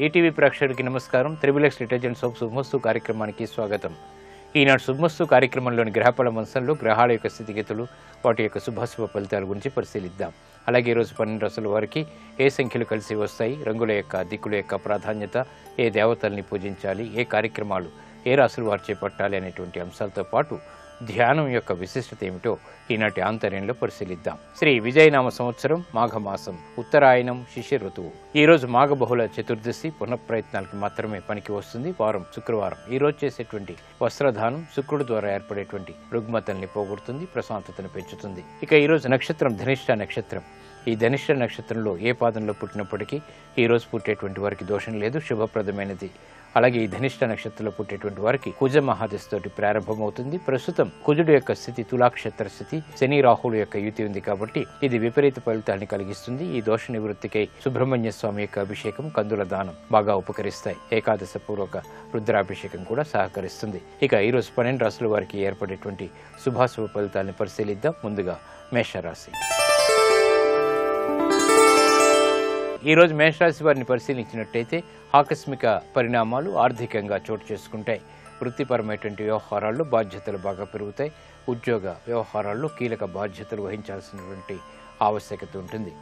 ETV ప్రేక్షకులకి నమస్కారం. Triple-X detergent soap శుభమస్తు కార్యక్రమానికి స్వాగతం. ఈనాడు శుభమస్తు కార్యక్రమంలోని గ్రహఫల మంచంలో గ్రహాల యొక్క స్థితిగతులు, వాటి యొక్క శుభాశుభ ఫలితాల గురించి పరిశీలిద్దాం. అలాగే ఈరోజు 12 రాశుల వారికి ఏ సంఖ్యలు కలిసి వస్తాయి, రంగుల యొక్క దిక్కుల యొక్క ప్రాధాన్యత, ఏ దేవతల్ని పూజించాలి, ఏ కార్యక్రమాలు ఏ రాశుల వారు చేపట్టాలి అనేటువంటి అంశాలతో పాటు ధ్యానం యొక్క విశిష్టత ఏమిటో ఈనాటి ఆంతర్యంలో పరిశీలిద్దాం. శ్రీ విజయనామ సంవత్సరం మాఘమాసం, ఉత్తరాయణం, శిశిర ఋతువు. ఈ రోజు మాఘ బహుళ చతుర్దశి, పునఃప్రయత్నాలకు మాత్రమే పనికి వస్తుంది. వారం శుక్రవారం. ఈ రోజు చేసేటువంటి వస్త్రదానం శుక్రుడు ద్వారా ఏర్పడేటువంటి రుగ్మతల్ని పోగొడుతుంది, ప్రశాంతతను పెంచుతుంది. ఇక ఈ రోజు నక్షత్రం ధనిష్ట నక్షత్రం. ఈ ధనిష్ట నక్షత్రంలో ఏ పాదంలో పుట్టినప్పటికీ ఈ రోజు పుట్టేటువంటి వారికి దోషం లేదు, శుభప్రదమైనది. అలాగే ఈ ధనిష్ట నక్షత్రంలో పుట్టేటువంటి వారికి కుజ మహాదశతోటి ప్రారంభమవుతుంది. ప్రస్తుతం కుజుడు యొక్క స్థితి తులాక్షేత్ర స్థితి, శని రాహుల యొక్క యుతి ఉంది కాబట్టి ఇది విపరీత ఫలితాన్ని కలిగిస్తుంది. ఈ దోష నివృత్తికై సుబ్రహ్మణ్య స్వామి యొక్క అభిషేకం, కందుల దానం బాగా ఉపకరిస్తాయి. ఏకాదశ పూర్వక రుద్రాభిషేకం కూడా సహకరిస్తుంది. ఇక ఈరోజు 12 రాశుల వారికి ఏర్పడేటువంటి శుభాశుభ ఫలితాలను పరిశీలిద్దాం. ముందుగా మేషరాశి. ఈ రోజు మేషరాశి వారిని పరిశీలించినట్టయితే ఆకస్మిక పరిణామాలు ఆర్థికంగా చోటు చేసుకుంటాయి. వృత్తిపరమైనటువంటి వ్యవహారాల్లో బాధ్యతలు బాగా పెరుగుతాయి. ఉద్యోగ వ్యవహారాల్లో కీలక బాధ్యతలు వహించాల్సినటువంటి ఆవశ్యకత ఉంటుంది.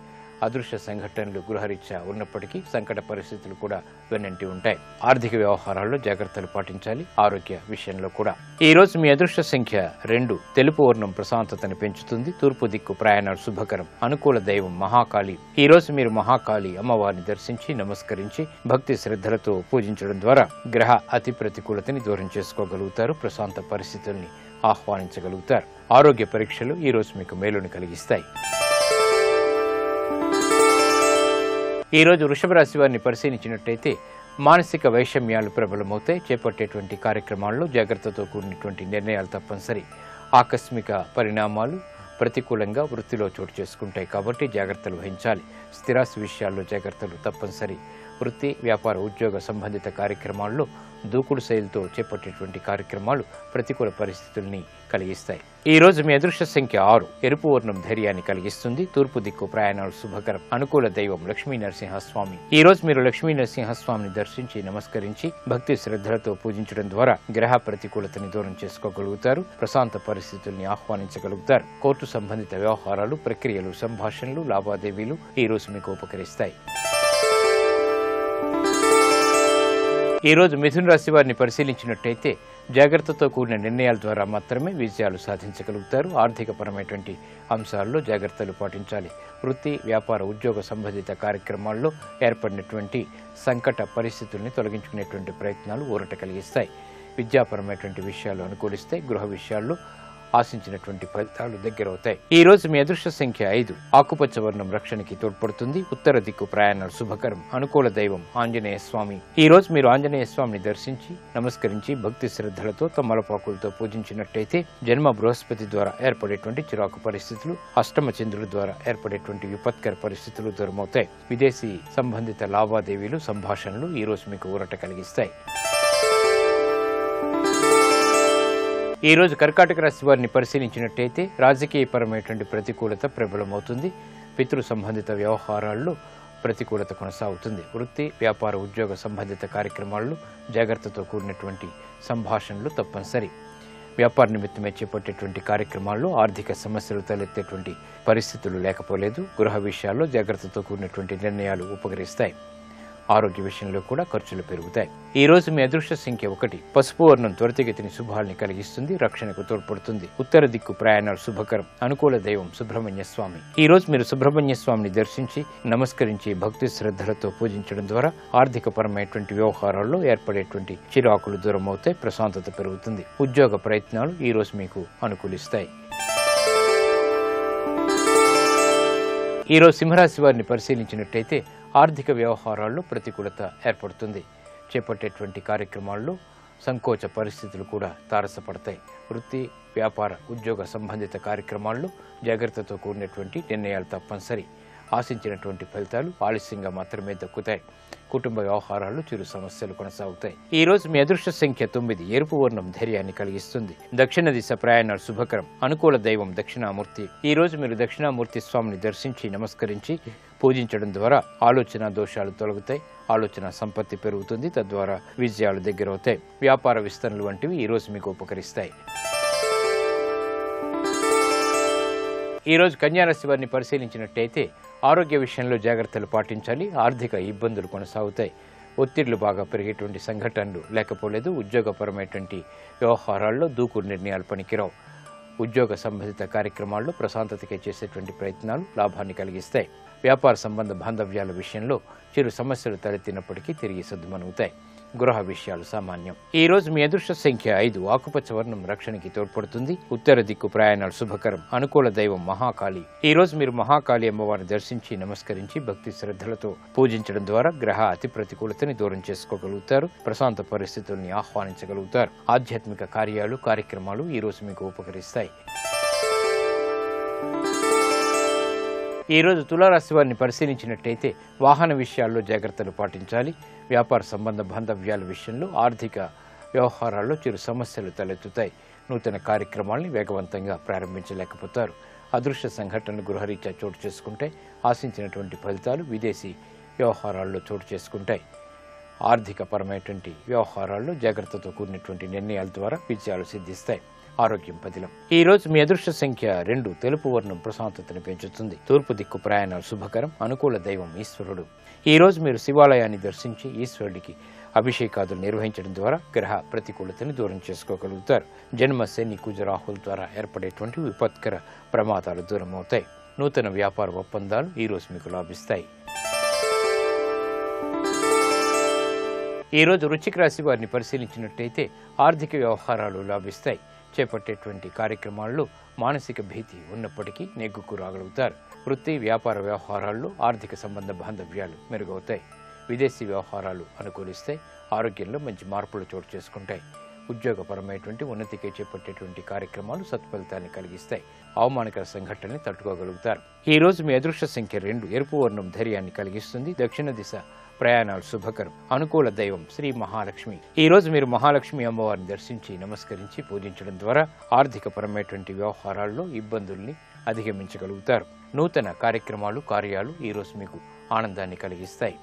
అదృశ్య సంఘటనలు గృహరీత్యా ఉన్నప్పటికీ సంకట పరిస్థితులు కూడా వెన్నంటి ఉంటాయి. ఆర్థిక వ్యవహారాల్లో జాగ్రత్తలు పాటించాలి. ఆరోగ్య విషయంలో కూడా ఈ రోజు మీ అదృష్ట సంఖ్య 2. తెలుపు వర్ణం ప్రశాంతతను పెంచుతుంది. తూర్పు దిక్కు ప్రయాణాలు శుభకరం. అనుకూల దైవం మహాకాళి. ఈ రోజు మీరు మహాకాళి అమ్మవారిని దర్శించి నమస్కరించి భక్తి శ్రద్ధలతో పూజించడం ద్వారా గ్రహ అతి ప్రతికూలతని దూరం చేసుకోగలుగుతారు. ప్రశాంత పరిస్థితుల్ని ఆహ్వానించగలుగుతారు. ఆరోగ్య పరీక్షలు ఈ రోజు మీకు మేలును కలిగిస్తాయి. ఈ రోజు వృషభ రాశి వారిని పరిశీలించినట్టయితే మానసిక వైషమ్యాలు ప్రబలమవుతాయి. చేపట్టేటువంటి కార్యక్రమాల్లో జాగ్రత్తతో కూడినటువంటి నిర్ణయాలు తప్పనిసరి. ఆకస్మిక పరిణామాలు ప్రతికూలంగా వృత్తిలో చోటు చేసుకుంటాయి కాబట్టి జాగ్రత్తలు వహించాలి. స్థిరాస్తి విషయాల్లో జాగ్రత్తలు తప్పనిసరి. వృత్తి, వ్యాపార, ఉద్యోగ సంబంధిత కార్యక్రమాల్లో దూకుడు శైలితో చేపట్టేటువంటి కార్యక్రమాలు ప్రతికూల పరిస్థితుల్ని కలిగిస్తాయి. ఈ రోజు మీ అదృష్ట సంఖ్య 6. ఎరుపు వర్ణం ధైర్యాన్ని కలిగిస్తుంది. తూర్పు దిక్కు ప్రయాణాలు శుభకరం. అనుకూల దైవం లక్ష్మీ నరసింహస్వామి. ఈ రోజు మీరు లక్ష్మీ నరసింహస్వామిని దర్శించి నమస్కరించి భక్తి శ్రద్ధలతో పూజించడం ద్వారా గ్రహ ప్రతికూలతని దూరం చేసుకోగలుగుతారు. ప్రశాంత పరిస్థితుల్ని ఆహ్వానించగలుగుతారు. కోర్టు సంబంధిత వ్యవహారాలు, ప్రక్రియలు, సంభాషణలు, లావాదేవీలు ఈ రోజు మీకు ఉపకరిస్తాయి. ఈ రోజు మిథున రాశి వారిని పరిశీలించినట్టయితే జాగ్రత్తతో కూడిన నిర్ణయాల ద్వారా మాత్రమే విజయాలు సాధించగలుగుతారు. ఆర్థికపరమైనటువంటి అంశాల్లో జాగ్రత్తలు పాటించాలి. వృత్తి, వ్యాపార, ఉద్యోగ సంబంధిత కార్యక్రమాల్లో ఏర్పడినటువంటి సంకట పరిస్థితుల్ని తొలగించుకునేటువంటి ప్రయత్నాలు ఊరట కలిగిస్తాయి. విద్యాపరమైనటువంటి విషయాలు అనుకూలిస్తాయి. గృహ విషయాల్లో ఆశించినటువంటి ఫలితాలు దగ్గరవుతాయి. ఈ రోజు మీ అదృష్ట సంఖ్య 5. ఆకుపచ్చ వర్ణం రక్షణకి తోడ్పడుతుంది. ఉత్తర దిక్కు ప్రయాణాలు శుభకరం. అనుకూల దైవం ఆంజనేయ స్వామి. ఈ రోజు మీరు ఆంజనేయ స్వామిని దర్శించి నమస్కరించి భక్తి శ్రద్ధలతో తమలపాకులతో పూజించినట్టయితే జన్మ బృహస్పతి ద్వారా ఏర్పడేటువంటి చిరాకు పరిస్థితులు, అష్టమ చంద్రుల ద్వారా ఏర్పడేటువంటి విపత్కర పరిస్థితులు దూరమవుతాయి. విదేశీ సంబంధిత లావాదేవీలు, సంభాషణలు ఈ రోజు మీకు ఊరట కలిగిస్తాయి. ఈ రోజు కర్కాటక రాశి వారిని పరిశీలించినట్టయితే రాజకీయపరమైనటువంటి ప్రతికూలత ప్రబలమవుతుంది. పితృ సంబంధిత వ్యవహారాల్లో ప్రతికూలత కొనసాగుతుంది. వృత్తి, వ్యాపార, ఉద్యోగ సంబంధిత కార్యక్రమాల్లో జాగ్రత్తతో కూడినటువంటి సంభాషణలు తప్పనిసరి. వ్యాపార నిమిత్తమే చేపట్టేటువంటి కార్యక్రమాల్లో ఆర్థిక సమస్యలు తలెత్తేటువంటి పరిస్థితులు లేకపోలేదు. గృహ విషయాల్లో జాగ్రత్తతో కూడినటువంటి నిర్ణయాలు ఉపకరిస్తాయి. ఆరోగ్య విషయంలో కూడా ఖర్చులు పెరుగుతాయి. ఈ రోజు మీ అదృష్ట సంఖ్య 1. పసుపు వర్ణం త్వరితగతిని శుభాల్ని కలిగిస్తుంది. రక్షణకు తోడ్పడుతుంది. ఉత్తర దిక్కు ప్రయాణాలు శుభకరం. అనుకూల దైవం సుబ్రహ్మణ్య స్వామి. ఈ రోజు మీరు సుబ్రహ్మణ్య స్వామిని దర్శించి నమస్కరించి భక్తి శ్రద్ధలతో పూజించడం ద్వారా ఆర్థిక పరమైనటువంటి వ్యవహారాల్లో ఏర్పడేటువంటి చిరాకులు దూరం అవుతాయి. ప్రశాంతత పెరుగుతుంది. ఉద్యోగ ప్రయత్నాలు ఈ రోజు మీకు అనుకూలిస్తాయి. ఈ రోజు సింహరాశి వారిని పరిశీలించినట్టయితే ఆర్థిక వ్యవహారాల్లో ప్రతికూలత ఏర్పడుతుంది. చేపట్టేటువంటి కార్యక్రమాల్లో సంకోచ పరిస్థితులు కూడా తారసపడతాయి. వృత్తి, వ్యాపార, ఉద్యోగ సంబంధిత కార్యక్రమాల్లో జాగ్రత్తతో కూడినటువంటి నిర్ణయాలు తప్పనిసరి. ఆశించినటువంటి ఫలితాలు ఆలస్యంగా మాత్రమే దక్కుతాయి. కుటుంబ వ్యవహారాలు చిరు సమస్యలు కొనసాగుతాయి. ఈ రోజు మీ అదృష్ట సంఖ్య 9. ఎరుపు వర్ణం ధైర్యాన్ని కలిగిస్తుంది. దక్షిణ దిశ ప్రయాణాలు శుభకరం. అనుకూల దైవం దక్షిణామూర్తి. ఈ రోజు మీరు దక్షిణామూర్తి స్వామిని దర్శించి నమస్కరించి పూజించడం ద్వారా ఆలోచన దోషాలు తొలగుతాయి, ఆలోచన సంపత్తి పెరుగుతుంది, తద్వారా విజయాలు దగ్గరవుతాయి. వ్యాపార విస్తరణలు వంటివి ఈరోజు మీకు ఉపకరిస్తాయి. ఈరోజు కన్యారాశి వారిని పరిశీలించినట్టయితే ఆరోగ్య విషయంలో జాగ్రత్తలు పాటించాలి. ఆర్థిక ఇబ్బందులు కొనసాగుతాయి. ఒత్తిళ్లు బాగా పెరిగేటువంటి సంఘటనలు లేకపోలేదు. ఉద్యోగపరమైనటువంటి వ్యవహారాల్లో దూకుడు నిర్ణయాలు పనికిరావు. ఉద్యోగ సంబంధిత కార్యక్రమాల్లో ప్రశాంతతకే చేసేటువంటి ప్రయత్నాలు లాభాన్ని కలిగిస్తాయి. వ్యాపార సంబంధ బాంధవ్యాల విషయంలో చిరు సమస్యలు తలెత్తినప్పటికీ తిరిగి సద్దుమణుగుతాయి. గృహ విషయాలు సామాన్యం. ఈ రోజు మీ అదృష్ట సంఖ్య 5. ఆకుపచ్చ వర్ణం రక్షణకి తోడ్పడుతుంది. ఉత్తర దిక్కు ప్రయాణాలు శుభకరం. అనుకూల దైవం మహాకాళి. ఈ రోజు మీరు మహాకాళి అమ్మవారిని దర్శించి నమస్కరించి భక్తి శ్రద్ధలతో పూజించడం ద్వారా గ్రహ అతి ప్రతికూలతని దూరం చేసుకోగలుగుతారు. ప్రశాంత పరిస్థితుల్ని ఆహ్వానించగలుగుతారు. ఆధ్యాత్మిక కార్యక్రమాలు ఈ రోజు మీకు ఉపకరిస్తాయి. ఈ రోజు తులారాశి వారిని పరిశీలించినట్టయితే వాహన విషయాల్లో జాగ్రత్తలు పాటించాలి. వ్యాపార సంబంధ బాంధవ్యాల విషయంలో ఆర్థిక వ్యవహారాల్లో చిరు సమస్యలు తలెత్తుతాయి. నూతన కార్యక్రమాల్ని వేగవంతంగా ప్రారంభించలేకపోతారు. అదృశ్య సంఘటనలు గృహరీత్యా చోటు చేసుకుంటే ఆశించినటువంటి ఫలితాలు విదేశీ వ్యవహారాల్లో చోటు చేసుకుంటాయి. ఆర్థిక పరమైనటువంటి వ్యవహారాల్లో జాగ్రత్తతో కూడినటువంటి నిర్ణయాల ద్వారా విజయాలు సిద్ధిస్తాయి. ఆరోగ్యం పదిలం. ఈ రోజు మీ అదృష్ట సంఖ్య 2. తెలుపు వర్ణం ప్రశాంతతను పెంచుతుంది. తూర్పు దిక్కు ప్రయాణాలు శుభకరం. అనుకూల దైవం ఈశ్వరుడు. ఈ రోజు మీరు శివాలయాన్ని దర్శించి ఈశ్వరుడికి అభిషేకాదులు నిర్వహించడం ద్వారా గ్రహ ప్రతికూలతని దూరం చేసుకోగలుగుతారు. జన్మ శని కుజ రాహుల ద్వారా ఏర్పడేటువంటి విపత్కర ప్రమాదాలు దూరం అవుతాయి. నూతన వ్యాపార ఒప్పందాలు ఈ రోజు మీకు లాభిస్తాయి. ఈ రోజు వృశ్చిక రాశి వారిని పరిశీలించినట్టయితే ఆర్థిక వ్యవహారాలు లాభిస్తాయి. చేపట్టేటువంటి కార్యక్రమాల్లో మానసిక భీతి ఉన్నప్పటికీ నెగ్గుకు రాగలుగుతారు. వృత్తి వ్యాపార వ్యవహారాల్లో ఆర్థిక సంబంధ బాంధవ్యాలు మెరుగవుతాయి. విదేశీ వ్యవహారాలు అనుకూలిస్తాయి. ఆరోగ్యంలో మంచి మార్పులు చోటు చేసుకుంటాయి. ఉద్యోగపరమైనటువంటి ఉన్నతికి చేపట్టేటువంటి కార్యక్రమాలు సత్ఫలితాన్ని కలిగిస్తాయి. అవమానకర సంఘటనని తట్టుకోగలుగుతారు. ఈ రోజు మీ అదృష్ట సంఖ్య 2. ఎరుపు వర్ణం ధైర్యాన్ని కలిగిస్తుంది. దక్షిణ దిశ ప్రయాణాలు శుభకరం. అనుకూల దైవం శ్రీ మహాలక్ష్మి. ఈ రోజు మీరు మహాలక్ష్మి అమ్మవారిని దర్శించి నమస్కరించి పూజించడం ద్వారా ఆర్థిక పరమైనటువంటి వ్యవహారాల్లో ఇబ్బందుల్ని అధిగమించగలుగుతారు. నూతన కార్యాలు ఈ రోజు మీకు ఆనందాన్ని కలిగిస్తాయి.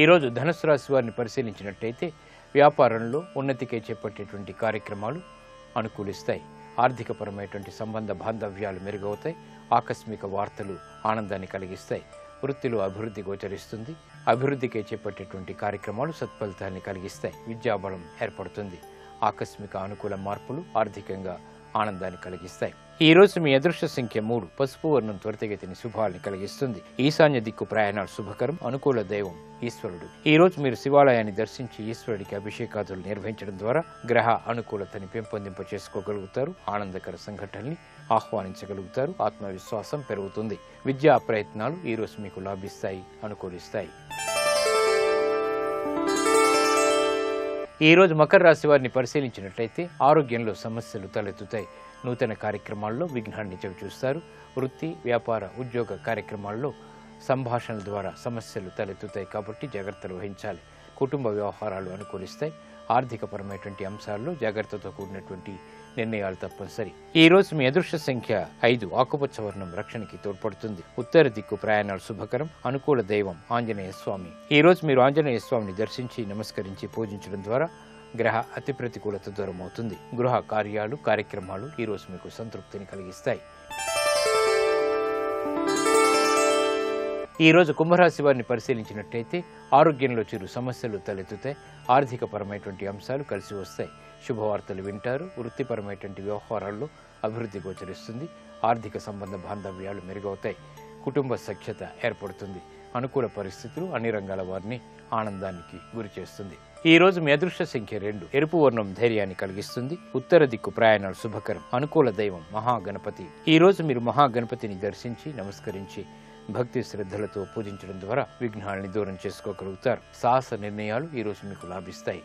ఈ రోజు ధనుసు రాశి వారిని పరిశీలించినట్టయితే వ్యాపారంలో ఉన్నతికై చేపట్టేటువంటి కార్యక్రమాలు అనుకూలిస్తాయి. ఆర్థికపరమైనటువంటి సంబంధ బాంధవ్యాలు మెరుగవుతాయి. ఆకస్మిక వార్తలు ఆనందాన్ని కలిగిస్తాయి. వృత్తిలో అభివృద్ధి గోచరిస్తుంది. అభివృద్ధికై చేపట్టేటువంటి కార్యక్రమాలు సత్ఫలితాన్ని కలిగిస్తాయి. విద్యాబలం ఏర్పడుతుంది. ఆకస్మిక అనుకూల మార్పులు ఆర్థికంగా ఆనందాన్ని కలిగిస్తాయి. ఈ రోజు మీ అదృష్ట సంఖ్య 3. పసుపు వర్ణం త్వరితగతిని శుభాల్ని కలిగిస్తుంది. ఈశాన్య దిక్కు ప్రయాణాలు శుభకరం. అనుకూల దైవం ఈశ్వరుడు. ఈ రోజు మీరు శివాలయాన్ని దర్శించి ఈశ్వరుడికి అభిషేకాదులు నిర్వహించడం ద్వారా గ్రహ అనుకూలతని పెంపొందింప చేసుకోగలుగుతారు. ఆనందకర సంఘటనల్ని ఆహ్వానించగలుగుతారు. ఆత్మవిశ్వాసం పెరుగుతుంది. విద్యా ప్రయత్నాలు ఈ రోజు మీకు లాభిస్తాయి, అనుకూలిస్తాయి. ఈ రోజు మకర రాశి వారిని పరిశీలించినట్లయితే ఆరోగ్యంలో సమస్యలు తలెత్తుతాయి. నూతన కార్యక్రమాల్లో విఘ్నాన్ని చవిచూస్తారు. వృత్తి వ్యాపార ఉద్యోగ కార్యక్రమాల్లో సంభాషణల ద్వారా సమస్యలు తలెత్తుతాయి కాబట్టి జాగ్రత్తలు వహించాలి. కుటుంబ వ్యవహారాలు అనుకూలిస్తాయి. ఆర్థికపరమైనటువంటి అంశాల్లో జాగ్రత్తతో కూడినటువంటి నిర్ణయాలు తప్పనిసరి. ఈ రోజు మీ అదృష్ట సంఖ్య 5. ఆకుపచ్చ వర్ణం రక్షణకి తోడ్పడుతుంది. ఉత్తర దిక్కు ప్రయాణాలు శుభకరం. అనుకూల దైవం ఆంజనేయ స్వామి. ఈ రోజు మీరు ఆంజనేయ స్వామిని దర్శించి నమస్కరించి పూజించడం ద్వారా గ్రహ అతి ప్రతికూలత దూరం అవుతుంది. గృహ కార్యక్రమాలు ఈ రోజు మీకు సంతృప్తిని కలిగిస్తాయి. ఈ రోజు కుంభరాశి వారిని పరిశీలించినట్టయితే ఆరోగ్యంలో చిరు సమస్యలు తలెత్తుతాయి. ఆర్థికపరమైనటువంటి అంశాలు కలిసి వస్తాయి. శుభవార్తలు వింటారు. వృత్తిపరమైనటువంటి వ్యవహారాల్లో అభివృద్ధి గోచరిస్తుంది. ఆర్థిక సంబంధ బాంధవ్యాలు మెరుగవుతాయి. కుటుంబ సఖ్యత ఏర్పడుతుంది. అనుకూల పరిస్థితులు అన్ని రంగాల వారిని ఆనందానికి గురి చేస్తుంది. ఈ రోజు మీ అదృష్ట సంఖ్య 2. ఎరుపు వర్ణం ధైర్యాన్ని కలిగిస్తుంది. ఉత్తర దిక్కు ప్రయాణాలు శుభకరం. అనుకూల దైవం మహాగణపతి. ఈ రోజు మీరు మహాగణపతిని దర్శించి నమస్కరించి భక్తి శ్రద్ధలతో పూజించడం ద్వారా విఘ్నాల్ని దూరం చేసుకోగలుగుతారు. సాహస నిర్ణయాలు ఈ రోజు మీకు లాభిస్తాయి.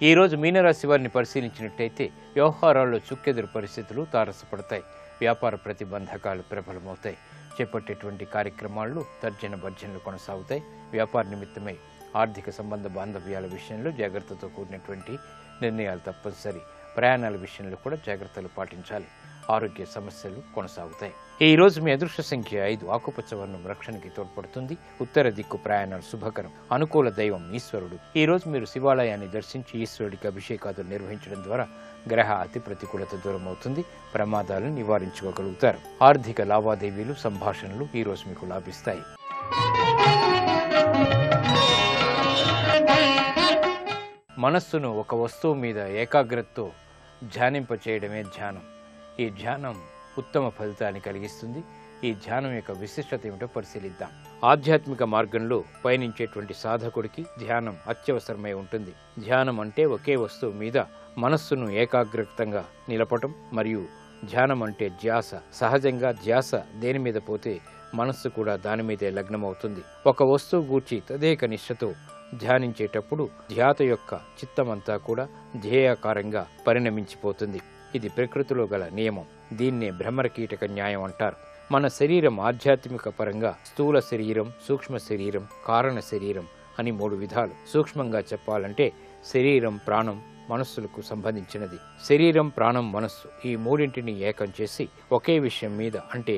ఈ రోజు మీనరాశి వారిని పరిశీలించినట్టయితే వ్యవహారాల్లో చుక్కెదురు పరిస్థితులు తారసపడతాయి. వ్యాపార ప్రతిబంధకాలు ప్రబలమవుతాయి. చేపట్టేటువంటి కార్యక్రమాల్లో తర్జన భర్జనలు కొనసాగుతాయి. వ్యాపార నిమిత్తమై ఆర్థిక సంబంధ బాంధవ్యాల విషయంలో జాగ్రత్తతో కూడినటువంటి నిర్ణయాలు తప్పనిసరి. ప్రయాణాల విషయంలో కూడా జాగ్రత్తలు పాటించాలి. ఆరోగ్య సమస్యలు కొనసాగుతాయి. ఈ రోజు మీ అదృష్ట సంఖ్య 5. ఆకుపచ్చ వర్ణం రక్షణకి తోడ్పడుతుంది. ఉత్తర దిక్కు ప్రయాణాలు శుభకరం. అనుకూల దైవం ఈశ్వరుడు. ఈ రోజు మీరు శివాలయాన్ని దర్శించి ఈశ్వరుడికి అభిషేకాలు నిర్వహించడం ద్వారా గ్రహ అతి ప్రతికూలత దూరం అవుతుంది. ప్రమాదాలను నివారించుకోగలుగుతారు. ఆర్థిక లావాదేవీలు సంభాషణలు ఈ రోజు మీకు లాభిస్తాయి. మనస్సును ఒక వస్తువు మీద ఏకాగ్రతతో ధ్యానింపచేయడమే ధ్యానం. ఈ ధ్యానం ఉత్తమ ఫలితాన్ని కలిగిస్తుంది. ఈ ధ్యానం యొక్క విశిష్టత ఏమిటో పరిశీలిద్దాం. ఆధ్యాత్మిక మార్గంలో పయనించేటువంటి సాధకుడికి ధ్యానం అత్యవసరమై ఉంటుంది. ధ్యానం అంటే ఒకే వస్తువు మీద మనస్సును ఏకాగ్రతంగా నిలపటం మరియు ధ్యానం అంటే ధ్యాస. సహజంగా ధ్యాస దేని మీద పోతే మనస్సు కూడా దాని మీదే లగ్నమవుతుంది. ఒక వస్తువు గూర్చి తదేక నిష్ఠతో ధ్యానించేటప్పుడు ధ్యాత యొక్క చిత్తమంతా కూడా ధ్యేయాకారంగా పరిణమించిపోతుంది. ఇది ప్రకృతిలో గల నియమం. దీన్నే భ్రమరకీటక న్యాయం అంటారు. మన శరీరం ఆధ్యాత్మిక పరంగా స్థూల శరీరం, సూక్ష్మ శరీరం, కారణ శరీరం అని 3 విధాలు. సూక్ష్మంగా చెప్పాలంటే శరీరం, ప్రాణం, మనస్సులకు సంబంధించినది. శరీరం, ప్రాణం, మనస్సు ఈ మూడింటిని ఏకం చేసి ఒకే విషయం మీద అంటే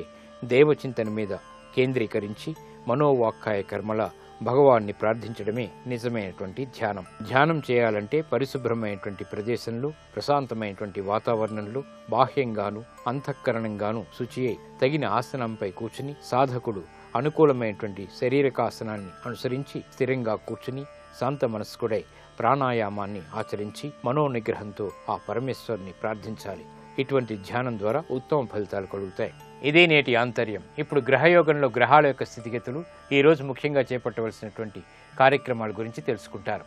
దేవచింతన మీద కేంద్రీకరించి మనోవాక్కాయ కర్మల భగవాన్ని ప్రార్థించడమే నిజమైనటువంటి ధ్యానం. ధ్యానం చేయాలంటే పరిశుభ్రమైనటువంటి ప్రదేశంలో, ప్రశాంతమైనటువంటి వాతావరణంలో, బాహ్యంగాను అంతఃకరణంగాను శుచి అయి తగిన ఆసనంపై కూర్చుని సాధకుడు అనుకూలమైనటువంటి శారీరకాసనాన్ని అనుసరించి స్థిరంగా కూర్చుని శాంత మనస్కుడై ప్రాణాయామాన్ని ఆచరించి మనోనిగ్రహంతో ఆ పరమేశ్వరుని ప్రార్థించాలి. ఇటువంటి ధ్యానం ద్వారా ఉత్తమ ఫలితాలు కలుగుతాయి. ఇదే నేటి ఆంతర్యం. ఇప్పుడు గ్రహయోగంలో గ్రహాల యొక్క స్థితిగతులు, ఈ రోజు ముఖ్యంగా చేపట్టవలసినటువంటి కార్యక్రమాల గురించి తెలుసుకుంటారు.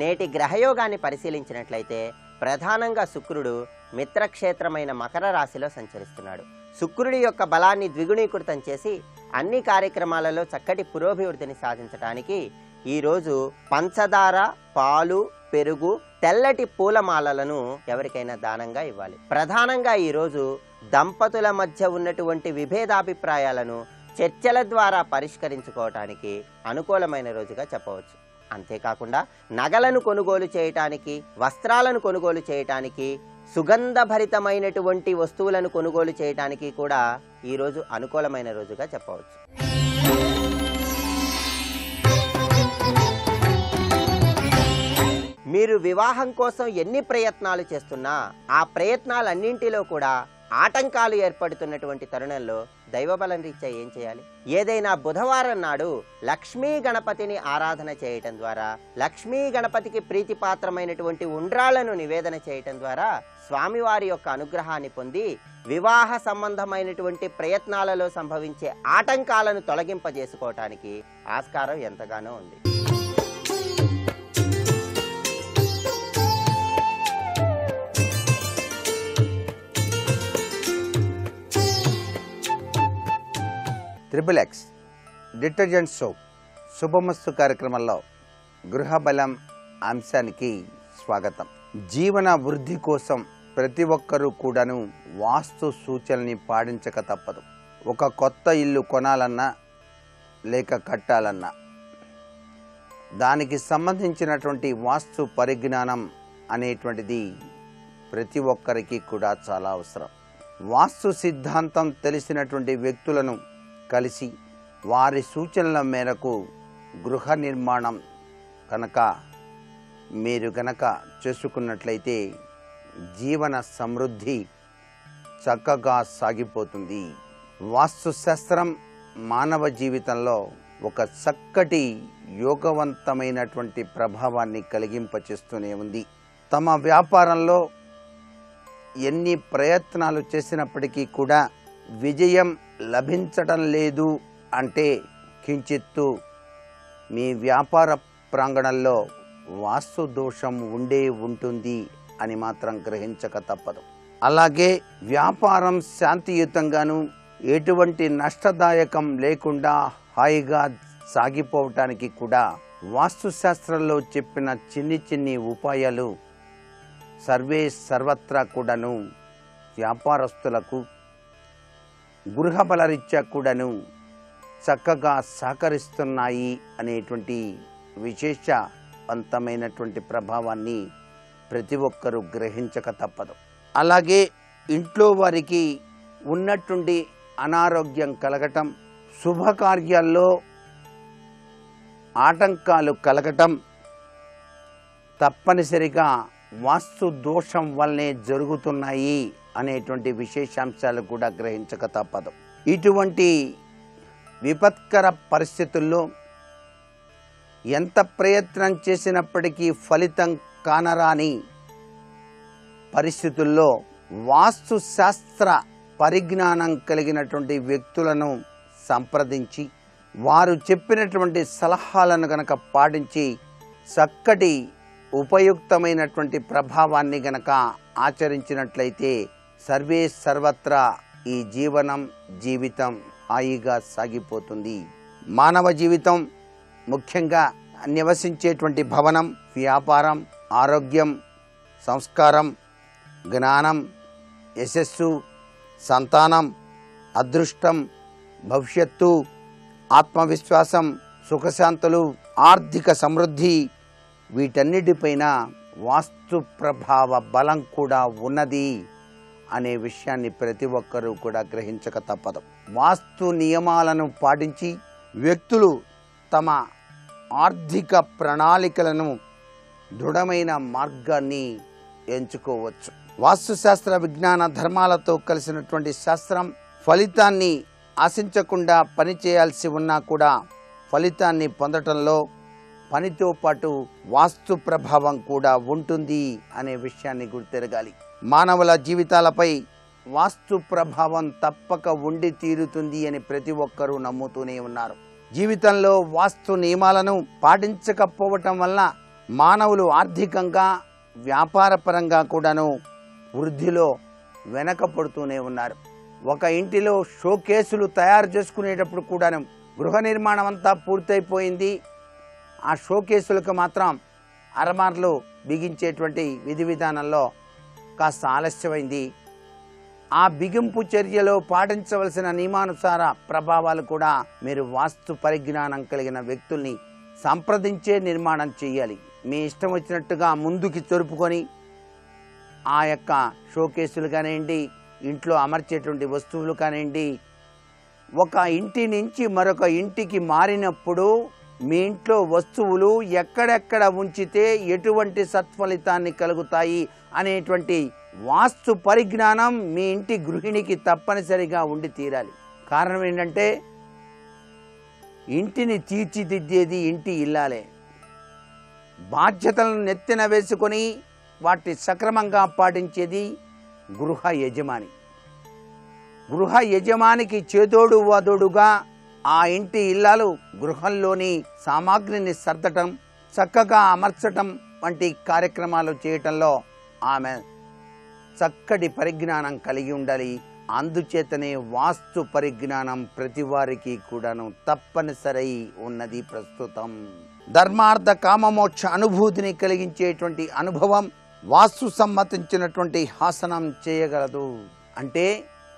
నేటి గ్రహయోగాన్ని పరిశీలించినట్లయితే ప్రధానంగా శుక్రుడు మిత్రక్షేత్రమైన మకర రాశిలో సంచరిస్తున్నాడు. శుక్రుడి యొక్క బలాన్ని ద్విగుణీకృతం చేసి అన్ని కార్యక్రమాలలో చక్కటి పురోభివృద్ధిని సాధించడానికి ఈరోజు పంచదార, పాలు, పెరుగు, తెల్లటి పూలమాలలను ఎవరికైనా దానంగా ఇవ్వాలి. ప్రధానంగా ఈరోజు దంపతుల మధ్య ఉన్నటువంటి విభేదాభిప్రాయాలను చర్చల ద్వారా పరిష్కరించుకోవటానికి అనుకూలమైన రోజుగా చెప్పవచ్చు. అంతేకాకుండా నగలను కొనుగోలు చేయటానికి, వస్త్రాలను కొనుగోలు చేయటానికి, సుగంధభరితమైనటువంటి వస్తువులను కొనుగోలు చేయటానికి కూడా ఈరోజు అనుకూలమైన రోజుగా చెప్పవచ్చు. మీరు వివాహం కోసం ఎన్ని ప్రయత్నాలు చేస్తున్నా ఆ ప్రయత్నాలన్నింటిలో కూడా ఆటంకాలు ఏర్పడుతున్నటువంటి తరుణంలో దైవబలం రీత్యా ఏం చేయాలి? ఏదైనా బుధవారం నాడు లక్ష్మీ గణపతిని ఆరాధన చేయటం ద్వారా, లక్ష్మీ గణపతికి ప్రీతిపాత్రమైనటువంటి ఉండ్రాళ్లను నివేదన చేయటం ద్వారా స్వామివారి యొక్క అనుగ్రహాన్ని పొంది వివాహ సంబంధమైనటువంటి ప్రయత్నాలలో సంభవించే ఆటంకాలను తొలగింపజేసుకోవటానికి ఆస్కారం ఎంతగానో ఉంది. XXX డిటర్జెంట్ సోప్ శుభమస్తు కార్యక్రమంలో గృహబలం అంశానికి స్వాగతం. జీవన వృద్ధి కోసం ప్రతి ఒక్కరూ కూడాను వాస్తు సూచనల్ని పాటించక తప్పదు. ఒక కొత్త ఇల్లు కొనాలన్నా లేక కట్టాలన్నా దానికి సంబంధించినటువంటి వాస్తు పరిజ్ఞానం అనేటువంటిది ప్రతి ఒక్కరికి కూడా చాలా అవసరం. వాస్తు సిద్ధాంతం తెలిసినటువంటి వ్యక్తులను కలిసి వారి సూచనల మేరకు గృహ నిర్మాణం మీరు గనక చేసుకున్నట్లయితే జీవన సమృద్ధి చక్కగా సాగిపోతుంది. వాస్తు శాస్త్రం మానవ జీవితంలో ఒక చక్కటి యోగవంతమైనటువంటి ప్రభావాన్ని కలిగింపచేస్తూనే ఉంది. తమ వ్యాపారంలో ఎన్ని ప్రయత్నాలు చేసినప్పటికీ కూడా విజయం లభించడం లేదు అంటే కించిత్తు మీ వ్యాపార ప్రాంగణంలో వాస్తు దోషం ఉంటుంది అని మాత్రం గ్రహించక తప్పదు. అలాగే వ్యాపారం శాంతియుతంగాను ఎటువంటి నష్టదాయకం లేకుండా హాయిగా సాగిపోవటానికి కూడా వాస్తు శాస్త్రంలో చెప్పిన చిన్ని ఉపాయాలు సర్వత్రా కూడాను వ్యాపారస్తులకు గృహబలరీత్యా కూడాను చక్కగా సహకరిస్తున్నాయి అనేటువంటి విశేష శక్తివంతమైనటువంటి ప్రభావాన్ని ప్రతి ఒక్కరూ గ్రహించక తప్పదు. అలాగే ఇంట్లో వారికి ఉన్నట్టుండి అనారోగ్యం కలగటం, శుభకార్యాల్లో ఆటంకాలు కలగటం తప్పనిసరిగా వాస్తు దోషం వల్లనే జరుగుతున్నాయి అనేటువంటి విశేషాంశాలు కూడా గ్రహించక తప్పదు. ఇటువంటి విపత్కర పరిస్థితుల్లో ఎంత ప్రయత్నం చేసినప్పటికీ ఫలితం కానరాని పరిస్థితుల్లో వాస్తు శాస్త్ర పరిజ్ఞానం కలిగినటువంటి వ్యక్తులను సంప్రదించి వారు చెప్పినటువంటి సలహాలను గనక పాటించి చక్కటి ఉపయుక్తమైనటువంటి ప్రభావాన్ని గనక ఆచరించినట్లయితే సర్వే సర్వత్రా ఈ జీవితం హాయిగా సాగిపోతుంది. మానవ జీవితం ముఖ్యంగా నివసించేటువంటి భవనం, వ్యాపారం, ఆరోగ్యం, సంస్కారం, జ్ఞానం, యశస్సు, సంతానం, అదృష్టం, భవిష్యత్తు, ఆత్మవిశ్వాసం, సుఖశాంతులు, ఆర్థిక సమృద్ధి వీటన్నిటిపైన వాస్తు ప్రభావ బలం కూడా ఉన్నది అనే విషయాన్ని ప్రతి ఒక్కరూ కూడా గ్రహించక తప్పదు. వాస్తు నియమాలను పాటించి వ్యక్తులు తమ ఆర్థిక ప్రణాళికలను దృఢమైన మార్గాన్ని ఎంచుకోవచ్చు. వాస్తుశాస్త్ర విజ్ఞాన ధర్మాలతో కలిసినటువంటి శాస్త్రం ఫలితాన్ని ఆశించకుండా పని చేయాల్సి ఉన్నా కూడా ఫలితాన్ని పొందటంలో పనితో పాటు వాస్తు ప్రభావం కూడా ఉంటుంది అనే విషయాన్ని గుర్తెరగాలి. మానవుల జీవితాలపై వాస్తు ప్రభావం తప్పక ఉండి తీరుతుంది అని ప్రతి ఒక్కరూ నమ్ముతూనే ఉన్నారు. జీవితంలో వాస్తు నియమాలను పాటించకపోవటం వల్ల మానవులు ఆర్థికంగా, వ్యాపారపరంగా కూడాను వృద్ధిలో వెనకపడుతూనే ఉన్నారు. ఒక ఇంటిలో షోకేసులు తయారు చేసుకునేటప్పుడు కూడాను గృహ నిర్మాణం అంతా పూర్తయిపోయింది, ఆ షోకేసులకు మాత్రం అరమార్లు బిగించేటువంటి విధి విధానంలో కాస్త ఆలస్యమైంది. ఆ బిగింపు చర్యలో పాటించవలసిన నియమానుసార ప్రభావాలు కూడా మీరు వాస్తు పరిజ్ఞానం కలిగిన వ్యక్తుల్ని సంప్రదించే నిర్మాణం చేయాలి. మీ ఇష్టం వచ్చినట్టుగా ముందుకి జరుపుకొని ఆ యొక్క షోకేసులు కానివ్వండి, ఇంట్లో అమర్చేటువంటి వస్తువులు కానివ్వండి, ఒక ఇంటి నుంచి మరొక ఇంటికి మారినప్పుడు మీ ఇంట్లో వస్తువులు ఎక్కడెక్కడ ఉంచితే ఎటువంటి సత్ఫలితాన్ని కలుగుతాయి అనేటువంటి వాస్తు పరిజ్ఞానం మీ ఇంటి గృహిణికి తప్పనిసరిగా ఉండి తీరాలి. కారణం ఏంటంటే ఇంటిని తీర్చిదిద్దేది ఇంటి ఇల్లాలే. బాధ్యతలను నెత్తిన వేసుకొని వాటి సక్రమంగా పాటించేది గృహ యజమాని. గృహ యజమానికి చేదోడు వాదోడుగా ఆ ఇంటి ఇల్లాలు గృహంలోని సామాగ్రిని సర్దటం, చక్కగా అమర్చటం వంటి కార్యక్రమాలు చేయటంలో ఆమె చక్కటి పరిజ్ఞానం కలిగి ఉండాలి. అందుచేతనే వాస్తు పరిజ్ఞానం ప్రతి వారికి కూడాను తప్పనిసరి ఉన్నది. ప్రస్తుతం ధర్మార్థ కామమోక్ష అనుభూతిని కలిగించేటువంటి అనుభవం వాస్తు సమ్మతించినటువంటి హాసనం చేయగలదు. అంటే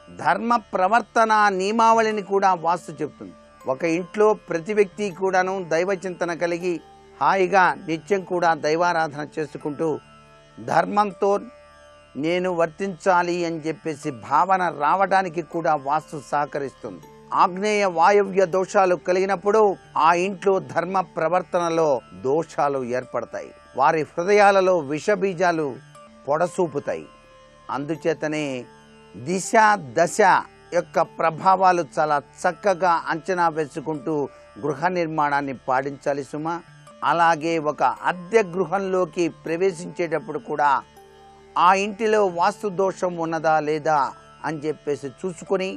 ధర్మ ప్రవర్తన నియమావళిని కూడా వాస్తు చెప్తుంది. ఒక ఇంట్లో ప్రతి వ్యక్తి కూడాను దైవ చింతన కలిగి హాయిగా నిత్యం కూడా దైవారాధన చేసుకుంటూ ధర్మంతో నేను వర్తించాలి అని చెప్పేసి భావన రావడానికి కూడా వాస్తు సహకరిస్తుంది. ఆగ్నేయ వాయవ్య దోషాలు కలిగినప్పుడు ఆ ఇంట్లో ధర్మ ప్రవర్తనలో దోషాలు ఏర్పడతాయి. వారి హృదయాలలో విషబీజాలు పొడసూపుతాయి. అందుచేతనే దిశ దశ యొక్క ప్రభావాలు చాలా చక్కగా అంచనా వేసుకుంటూ గృహ నిర్మాణాన్ని పాటించాలి సుమా. అలాగే ఒక అద్దె గృహంలోకి ప్రవేశించేటప్పుడు కూడా ఆ ఇంటిలో వాస్తు దోషం ఉన్నదా లేదా అని చెప్పేసి చూసుకొని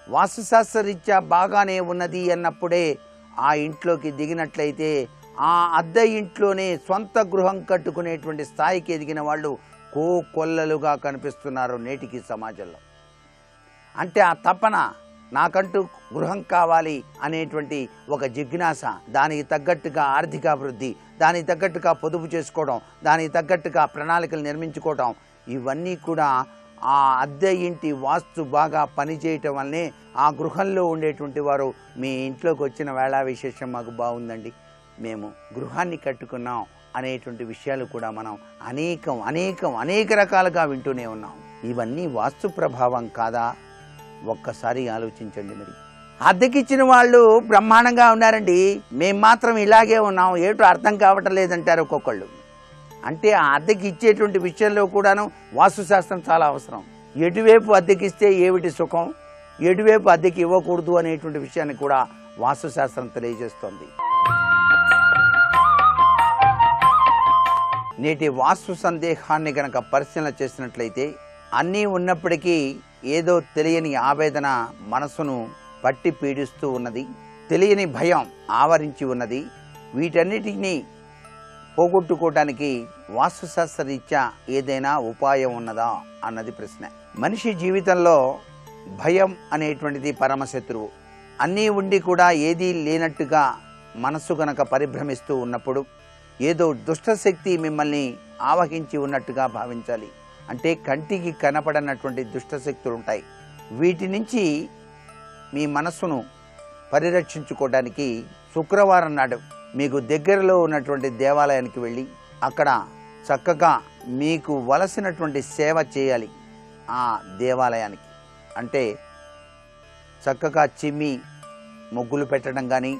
వాస్తుశాస్త్రరీత్యా బాగానే ఉన్నది అన్నప్పుడే ఆ ఇంట్లోకి దిగినట్లయితే ఆ అద్దె ఇంట్లోనే సొంత గృహం కట్టుకునేటువంటి స్థాయికి ఎదిగిన వాళ్ళు కోకొల్లలుగా కనిపిస్తున్నారు నేటికి సమాజంలో. అంటే ఆ తపన, నాకంటూ గృహం కావాలి అనేటువంటి ఒక జిజ్ఞాస, దానికి తగ్గట్టుగా ఆర్థికాభివృద్ధి, దానికి తగ్గట్టుగా పొదుపు చేసుకోవడం, దానికి తగ్గట్టుగా ప్రణాళికలు నిర్మించుకోవడం, ఇవన్నీ కూడా ఆ అద్దె ఇంటి వాస్తు బాగా పనిచేయటం వల్లనే ఆ గృహంలో ఉండేటువంటి వారు మీ ఇంట్లోకి వచ్చిన వేళ విశేషం మాకు బాగుందండి, మేము గృహాన్ని కట్టుకున్నాం అనేటువంటి విషయాలు కూడా మనం అనేక రకాలుగా వింటూనే ఉన్నాం. ఇవన్నీ వాస్తు ప్రభావం కాదా? ఒక్కసారి ఆలోచించండి. మరి అద్దెకిచ్చిన వాళ్ళు బ్రహ్మాండంగా ఉన్నారండి, మేము మాత్రం ఇలాగే ఉన్నాం, ఏటో అర్థం కావటం లేదంటారు ఒక్కొక్కళ్ళు. అంటే ఆ అద్దెకి ఇచ్చేటువంటి విషయంలో కూడాను వాస్తుశాస్త్రం చాలా అవసరం. ఎటువైపు అద్దెకిస్తే ఏమిటి సుఖం, ఎటువైపు అద్దెకి ఇవ్వకూడదు అనేటువంటి విషయాన్ని కూడా వాస్తుశాస్త్రం తెలియజేస్తోంది. నేటి వాస్తు సందేహాన్ని గనక పరిశీలన చేసినట్లయితే అన్నీ ఉన్నప్పటికీ ఏదో తెలియని ఆవేదన మనసును పట్టి పీడిస్తూ ఉన్నది, తెలియని భయం ఆవరించి ఉన్నది. వీటన్నిటినీ పోగొట్టుకోవడానికి వాస్తుశాస్త్రరీత్యా ఏదైనా ఉపాయం ఉన్నదా అన్నది ప్రశ్న. మనిషి జీవితంలో భయం అనేటువంటిది పరమశత్రువు. అన్నీ ఉండి కూడా ఏదీ లేనట్టుగా మనస్సు గనక పరిభ్రమిస్తూ ఉన్నప్పుడు ఏదో దుష్టశక్తి మిమ్మల్ని ఆవహించి ఉన్నట్టుగా భావించాలి. అంటే కంటికి కనపడనటువంటి దుష్టశక్తులు ఉంటాయి. వీటి నుంచి మీ మనస్సును పరిరక్షించుకోవడానికి శుక్రవారం నాడు మీకు దగ్గరలో ఉన్నటువంటి దేవాలయానికి వెళ్ళి అక్కడ చక్కగా మీకు వలసినటువంటి సేవ చేయాలి. ఆ దేవాలయానికి అంటే చక్కగా చిమ్మి ముగ్గులు పెట్టడం కానీ,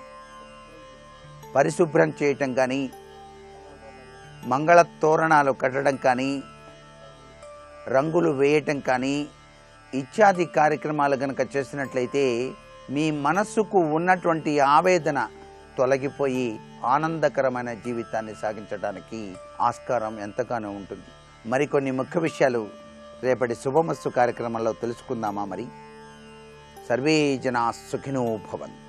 పరిశుభ్రం చేయటం కానీ, మంగళ తోరణాలు కట్టడం కానీ, రంగులు వేయటం కానీ ఇత్యాది కార్యక్రమాలు గనక చేసినట్లయితే మీ మనస్సుకు ఉన్నటువంటి ఆవేదన తొలగిపోయి ఆనందకరమైన జీవితాన్ని సాగించడానికి ఆస్కారం ఎంతగానో ఉంటుంది. మరికొన్ని ముఖ్య విషయాలు రేపటి శుభమస్తు కార్యక్రమంలో తెలుసుకుందామా? మరి సర్వే జనా సుఖినో భవంతు.